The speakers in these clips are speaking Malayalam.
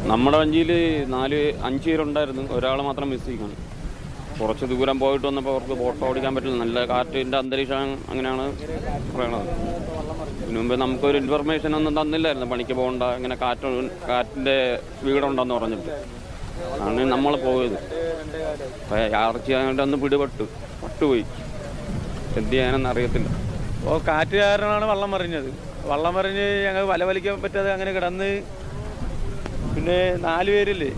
നമ്മുടെ വഞ്ചിയിൽ 5 പേരുണ്ടായിരുന്നു, ഒരാൾ മാത്രം മിസ്സിങ്ങാണ്. കുറച്ച് ദൂരം പോയിട്ട് വന്നപ്പോൾ അവർക്ക് ബോട്ട് ഓടിക്കാൻ പറ്റില്ല, നല്ല കാറ്റിൻ്റെ അന്തരീക്ഷം അങ്ങനെയാണ് പറയണത്. ഇതിനു മുമ്പ് നമുക്കൊരു ഇൻഫർമേഷൻ ഒന്നും തന്നില്ലായിരുന്നു, പണിക്ക് പോകണ്ട, ഇങ്ങനെ കാറ്റിൻ്റെ സ്പീഡുണ്ടെന്ന് പറഞ്ഞിട്ട് ആണ് നമ്മൾ പോയത്. യാർച്ചയായിട്ട് ഒന്ന് പട്ടുപോയി, എന്ത് ചെയ്യാനെന്ന് അറിയത്തില്ല. അപ്പോൾ കാറ്റ് കാരണമാണ് വള്ളം മറിഞ്ഞത്. വള്ളം മറിഞ്ഞ് ഞങ്ങൾ വല വലിക്കാൻ പറ്റാതെ അങ്ങനെ കിടന്ന്, പിന്നെ 4 പേരില്ലേ,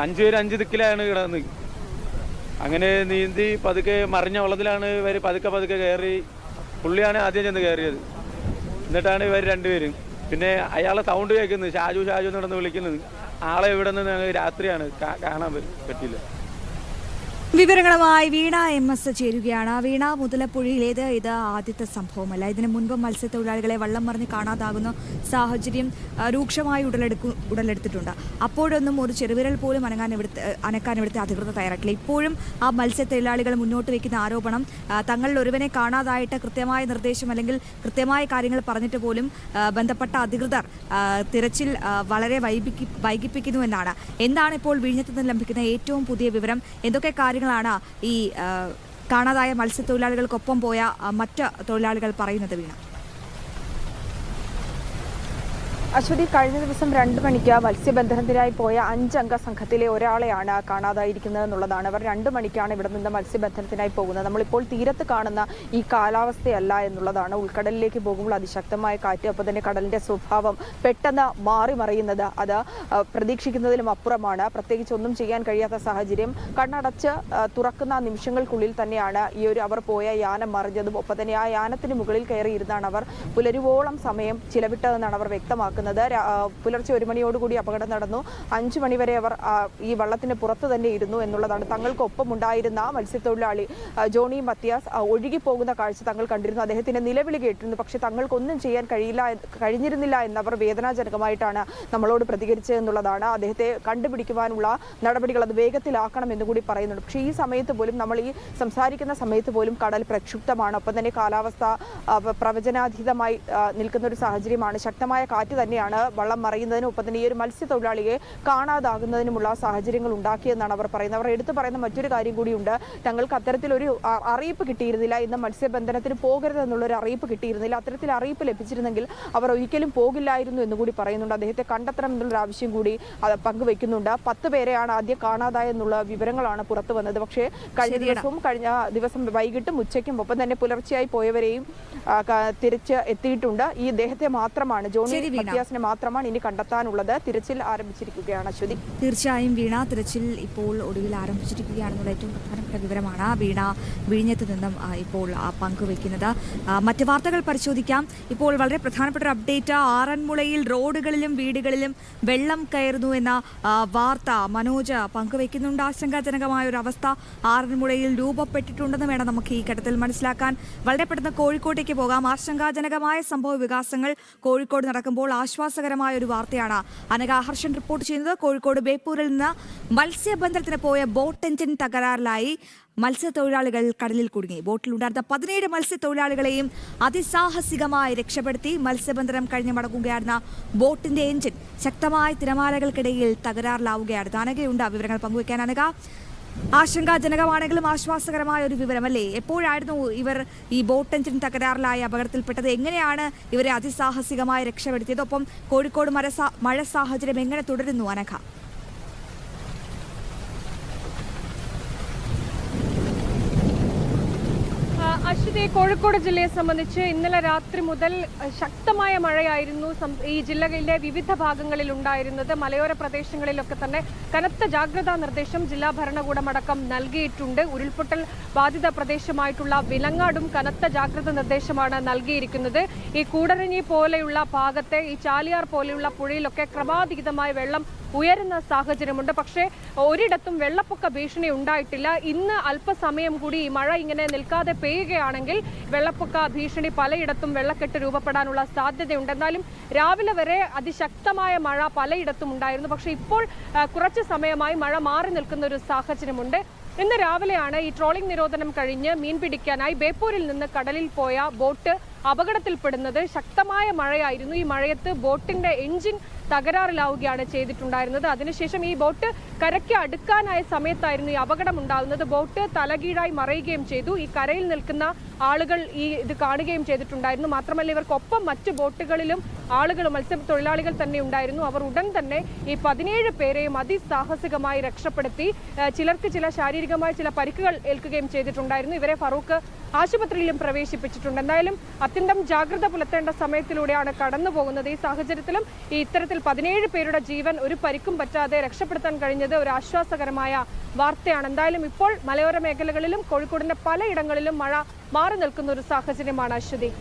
5 പേര് 5 ദിക്കിലാണ് കിടന്ന്. അങ്ങനെ നീന്തി പതുക്കെ മറിഞ്ഞ വെള്ളത്തിലാണ് ഇവർ പതുക്കെ കയറി. പുള്ളിയാണ് ആദ്യം ചെന്ന് കയറിയത്, എന്നിട്ടാണ് ഇവർ 2 പേരും. പിന്നെ അയാളെ സൗണ്ട് കേൾക്കുന്നത്, ഷാജു നടന്ന് വിളിക്കുന്നത്. ആളെ ഇവിടെ നിന്ന് രാത്രിയാണ്, കാണാൻ പറ്റില്ല. വിവരങ്ങളുമായി വീണ MS ചേരുകയാണ്. വീണ, മുതലപ്പുഴയിലേത് ഇത് ആദ്യത്തെ സംഭവമല്ല. ഇതിനു മുൻപ് മത്സ്യത്തൊഴിലാളികളെ വള്ളം മറിഞ്ഞ് കാണാതാകുന്ന സാഹചര്യം രൂക്ഷമായി ഉടലെടുത്തിട്ടുണ്ട്. അപ്പോഴൊന്നും ഒരു ചെറുവിരൽ പോലും അനക്കാൻ ഇവിടുത്തെ അധികൃതർ തയ്യാറായിട്ടില്ല. ഇപ്പോഴും ആ മത്സ്യത്തൊഴിലാളികൾ മുന്നോട്ട് വയ്ക്കുന്ന ആരോപണം, തങ്ങളിൽ ഒരുവനെ കാണാതായിട്ട് കൃത്യമായ നിർദ്ദേശം അല്ലെങ്കിൽ കൃത്യമായ കാര്യങ്ങൾ പറഞ്ഞിട്ട് പോലും ബന്ധപ്പെട്ട അധികൃതർ തിരച്ചിൽ വളരെ വൈകിപ്പിക്കുന്നു എന്നാണ്. എന്താണ് ഇപ്പോൾ വിഴിഞ്ഞത്ത് നിന്ന് ലഭിക്കുന്ന ഏറ്റവും പുതിയ വിവരം? എന്തൊക്കെ കാര്യങ്ങളാണ് ഈ കാണാതായ മത്സ്യത്തൊഴിലാളികൾക്കൊപ്പം പോയ മറ്റ് തൊഴിലാളികൾ പറയുന്നത്? വീണ, അശ്വതി, കഴിഞ്ഞ ദിവസം 2 മണിക്ക് മത്സ്യബന്ധനത്തിനായി പോയ 5 അംഗ സംഘത്തിലെ ഒരാളെയാണ് കാണാതായിരിക്കുന്നത് എന്നുള്ളതാണ്. അവർ 2 മണിക്കാണ് ഇവിടെ നിന്ന് മത്സ്യബന്ധനത്തിനായി പോകുന്നത്. നമ്മളിപ്പോൾ തീരത്ത് കാണുന്ന ഈ കാലാവസ്ഥയല്ല എന്നുള്ളതാണ്. ഉൾക്കടലിലേക്ക് പോകുമ്പോൾ അതിശക്തമായ കാറ്റ്, അപ്പോൾ തന്നെ കടലിന്റെ സ്വഭാവം പെട്ടെന്ന് മറിയുന്നത് അത് പ്രതീക്ഷിക്കുന്നതിലും അപ്പുറമാണ്. പ്രത്യേകിച്ച് ഒന്നും ചെയ്യാൻ കഴിയാത്ത സാഹചര്യം. കണ്ണടച്ച് തുറക്കുന്ന നിമിഷങ്ങൾക്കുള്ളിൽ തന്നെയാണ് അവർ പോയ യാനം മറിഞ്ഞതും. ഒപ്പം തന്നെ ആ യാനത്തിന് മുകളിൽ കയറിയിരുന്നാണ് അവർ പുലരുവോളം സമയം ചിലവിട്ടതെന്നാണ് അവർ വ്യക്തമാക്കുന്നത്. പുലർച്ചെ 1 മണിയോടുകൂടി അപകടം നടന്നു. 5 മണിവരെ അവർ ഈ വള്ളത്തിന് പുറത്ത് തന്നെ ഇരുന്നു എന്നുള്ളതാണ്. തങ്ങൾക്കൊപ്പം ഉണ്ടായിരുന്ന മത്സ്യത്തൊഴിലാളി ജോണി മത്തിയാസ് ഒഴുകിപ്പോകുന്ന കാഴ്ച തങ്ങൾ കണ്ടിരുന്നു. അദ്ദേഹത്തിന്റെ നിലവിളി കേട്ടിരുന്നു. പക്ഷേ തങ്ങൾക്കൊന്നും ചെയ്യാൻ കഴിഞ്ഞിരുന്നില്ല എന്നവർ വേദനാജനകമായിട്ടാണ് നമ്മളോട് പ്രതികരിച്ചതെന്നുള്ളതാണ്. അദ്ദേഹത്തെ കണ്ടുപിടിക്കുവാനുള്ള നടപടികൾ അത് വേഗത്തിലാക്കണം എന്നുകൂടി പറയുന്നുണ്ട്. പക്ഷേ ഈ സമയത്ത് പോലും, നമ്മൾ ഈ സംസാരിക്കുന്ന സമയത്ത് പോലും കടൽ പ്രക്ഷുബ്ധമാണ്. ഒപ്പം തന്നെ കാലാവസ്ഥ പ്രവചനാതീതമായി നിൽക്കുന്ന ഒരു സാഹചര്യമാണ്. ശക്തമായ കാറ്റ് തന്നെയാണ് വള്ളം മറിയുന്നതിനും ഒപ്പം തന്നെ ഈ ഒരു മത്സ്യത്തൊഴിലാളിയെ കാണാതാകുന്നതിനുമുള്ള സാഹചര്യങ്ങൾ ഉണ്ടാക്കിയെന്നാണ് അവർ പറയുന്നത്. അവർ എടുത്തു പറയുന്ന മറ്റൊരു കാര്യം കൂടിയുണ്ട്. തങ്ങൾക്ക് അത്തരത്തിലൊരു അറിയിപ്പ് കിട്ടിയിരുന്നില്ല, ഇന്ന് മത്സ്യബന്ധനത്തിന് പോകരുതെന്നുള്ളൊരു അറിയിപ്പ് കിട്ടിയിരുന്നില്ല. അത്തരത്തിൽ അറിയിപ്പ് ലഭിച്ചിരുന്നെങ്കിൽ അവർ ഒരിക്കലും പോകില്ലായിരുന്നു എന്നുകൂടി പറയുന്നുണ്ട്. അദ്ദേഹത്തെ കണ്ടെത്തണം എന്നുള്ളൊരു ആവശ്യം കൂടി പങ്കുവെക്കുന്നുണ്ട്. 10 പേരെയാണ് ആദ്യം കാണാതായെന്നുള്ള വിവരങ്ങളാണ് പുറത്തു വന്നത്. പക്ഷേ കഴിഞ്ഞ ദിവസം വൈകിട്ടും ഉച്ചയ്ക്കും ഒപ്പം തന്നെ പുലർച്ചെയായി പോയവരെയും തിരിച്ച് എത്തിയിട്ടുണ്ട്. ഈ ഇദ്ദേഹത്തെ മാത്രമാണ്, ജോണി മത്തിയാസിനെ മാത്രമാണ് ഇനി കണ്ടെത്താനുള്ളത്. തിരച്ചിൽ ആരംഭിച്ചിരിക്കുകയാണ്. അശ്വതി, തീർച്ചയായും വീണ, തിരച്ചിൽ ഇപ്പോൾ ഒടുവിൽ ആരംഭിച്ചിരിക്കുകയാണെന്നുള്ള ഏറ്റവും പ്രധാനപ്പെട്ട വിവരമാണ് വീണ വിഴിഞ്ഞത്ത് നിന്നും ഇപ്പോൾ പങ്കുവയ്ക്കുന്നത്. മറ്റ് വാർത്തകൾ പരിശോധിക്കാം. ഇപ്പോൾ വളരെ പ്രധാനപ്പെട്ട ഒരു അപ്ഡേറ്റ്. ആറന്മുളയിൽ റോഡുകളിലും വീടുകളിലും വെള്ളം കയറുന്നു എന്ന വാർത്ത മനോജ് പങ്കുവയ്ക്കുന്നുണ്ട്. ആശങ്കാജനകമായ ഒരു അവസ്ഥ ആറന്മുളയിൽ രൂപപ്പെട്ടിട്ടുണ്ടെന്ന് വേണം നമുക്ക് ഈ ഘട്ടത്തിൽ മനസ്സിലാക്കാൻ. വളരെ പെട്ടെന്ന് കോഴിക്കോട്ടേക്ക് പോകാം. ആശങ്കാജനകമായ സംഭവ വികാസങ്ങൾ കോഴിക്കോട് നടക്കുമ്പോൾ ആശ്വാസകരമായ ഒരു വാർത്തയാണ് അനഘ ഹർഷൻ റിപ്പോർട്ട് ചെയ്യുന്നത്. കോഴിക്കോട് ബേപ്പൂരിൽ നിന്ന് മത്സ്യബന്ധനത്തിന് പോയ ബോട്ട് എഞ്ചിൻ തകരാറിലായി മത്സ്യത്തൊഴിലാളികൾ കടലിൽ കുടുങ്ങി. ബോട്ടിലുണ്ടായിരുന്ന 17 മത്സ്യത്തൊഴിലാളികളെയും അതിസാഹസികമായി രക്ഷപ്പെടുത്തി. മത്സ്യബന്ധനം കഴിഞ്ഞ് മടങ്ങുകയായിരുന്ന ബോട്ടിന്റെ എഞ്ചിൻ ശക്തമായ തിരമാലകൾക്കിടയിൽ തകരാറിലാവുകയാണ്. അനഘയുണ്ട് വിവരങ്ങൾ പങ്കുവയ്ക്കാൻ. അനഘ, ആശങ്കാജനകമാണെങ്കിലും ആശ്വാസകരമായ ഒരു വിവരമല്ലേ? എപ്പോഴായിരുന്നു ഇവർ ഈ ബോട്ട് എഞ്ചിൻ തകരാറിലായ അപകടത്തിൽപ്പെട്ടത്? എങ്ങനെയാണ് ഇവരെ അതിസാഹസികമായി രക്ഷപ്പെടുത്തിയത്? ഒപ്പം കോഴിക്കോട് മഴ സാഹചര്യം എങ്ങനെ തുടരുന്നു അനഘ? അശ്വതി, കോഴിക്കോട് ജില്ലയെ സംബന്ധിച്ച് ഇന്നലെ രാത്രി മുതൽ ശക്തമായ മഴയായിരുന്നു ഈ ജില്ലകളിലെ വിവിധ ഭാഗങ്ങളിൽ ഉണ്ടായിരുന്നത്. മലയോര പ്രദേശങ്ങളിലൊക്കെ തന്നെ കനത്ത ജാഗ്രതാ നിർദ്ദേശം ജില്ലാ ഭരണകൂടമടക്കം നൽകിയിട്ടുണ്ട്. ഉരുൾപൊട്ടൽ ബാധിത പ്രദേശമായിട്ടുള്ള വിലങ്ങാടും കനത്ത ജാഗ്രതാ നിർദ്ദേശമാണ് നൽകിയിരിക്കുന്നത്. ഈ കൂടരഞ്ഞി പോലെയുള്ള ഭാഗത്തെ, ഈ ചാലിയാർ പോലെയുള്ള പുഴയിലൊക്കെ ക്രമാതീതമായ വെള്ളം ഉയരുന്ന സാഹചര്യമുണ്ട്. പക്ഷേ ഒരിടത്തും വെള്ളപ്പൊക്ക ഭീഷണി ഉണ്ടായിട്ടില്ല. ഇന്ന് അല്പസമയം കൂടി ഈ മഴ ഇങ്ങനെ നിൽക്കാതെ പെയ്യുകയാണെങ്കിൽ വെള്ളപ്പൊക്ക ഭീഷണി പലയിടത്തും വെള്ളക്കെട്ട് രൂപപ്പെടാനുള്ള സാധ്യതയുണ്ട്. എന്നാലും രാവിലെ വരെ അതിശക്തമായ മഴ പലയിടത്തും ഉണ്ടായിരുന്നു. പക്ഷേ ഇപ്പോൾ കുറച്ച് സമയമായി മഴ മാറി നിൽക്കുന്ന ഒരു സാഹചര്യമുണ്ട്. ഇന്ന് രാവിലെയാണ് ഈ ട്രോളിംഗ് നിരോധനം കഴിഞ്ഞ് മീൻ പിടിക്കാനായി ബേപ്പൂരിൽ നിന്ന് കടലിൽ പോയ ബോട്ട് അപകടത്തിൽപ്പെടുന്നത്. ശക്തമായ മഴയായിരുന്നു. ഈ മഴയത്ത് ബോട്ടിന്റെ എഞ്ചിൻ തകരാറിലാവുകയാണ് ചെയ്തിട്ടുണ്ടായിരുന്നത്. അതിനുശേഷം ഈ ബോട്ട് കരയ്ക്ക് അടുക്കാനായ സമയത്തായിരുന്നു ഈ അപകടം ഉണ്ടാകുന്നത്. ബോട്ട് തലകീഴായി മറയുകയും ചെയ്തു. ഈ കരയിൽ നിൽക്കുന്ന ആളുകൾ ഇത് കാണുകയും ചെയ്തിട്ടുണ്ടായിരുന്നു. മാത്രമല്ല ഇവർക്കൊപ്പം മറ്റു ബോട്ടുകളിലും ആളുകൾ, മത്സ്യത്തൊഴിലാളികൾ തന്നെ ഉണ്ടായിരുന്നു. അവർ ഉടൻ തന്നെ ഈ 17 പേരെയും അതിസാഹസികമായി രക്ഷപ്പെടുത്തി. ചിലർക്ക് ശാരീരികമായ ചില പരിക്കുകൾ ഏൽക്കുകയും ചെയ്തിട്ടുണ്ടായിരുന്നു. ഇവരെ ഫറൂഖ് ആശുപത്രിയിലും പ്രവേശിപ്പിച്ചിട്ടുണ്ട്. എന്തായാലും അത്യന്തം ജാഗ്രത പുലർത്തേണ്ട സമയത്തിലൂടെയാണ് കടന്നു പോകുന്നത്. ഈ സാഹചര്യത്തിലും ഇത്തരത്തിൽ 17 പേരുടെ ജീവൻ ഒരു പരിക്കും പറ്റാതെ രക്ഷപ്പെടുത്താൻ കഴിഞ്ഞത് ഒരു ആശ്വാസകരമായ വാർത്തയാണ്. എന്തായാലും ഇപ്പോൾ മലയോര മേഖലകളിലും കോഴിക്കോടിന്റെ പലയിടങ്ങളിലും മഴ മാറി നിൽക്കുന്ന ഒരു സാഹചര്യമാണ് അശ്വതി.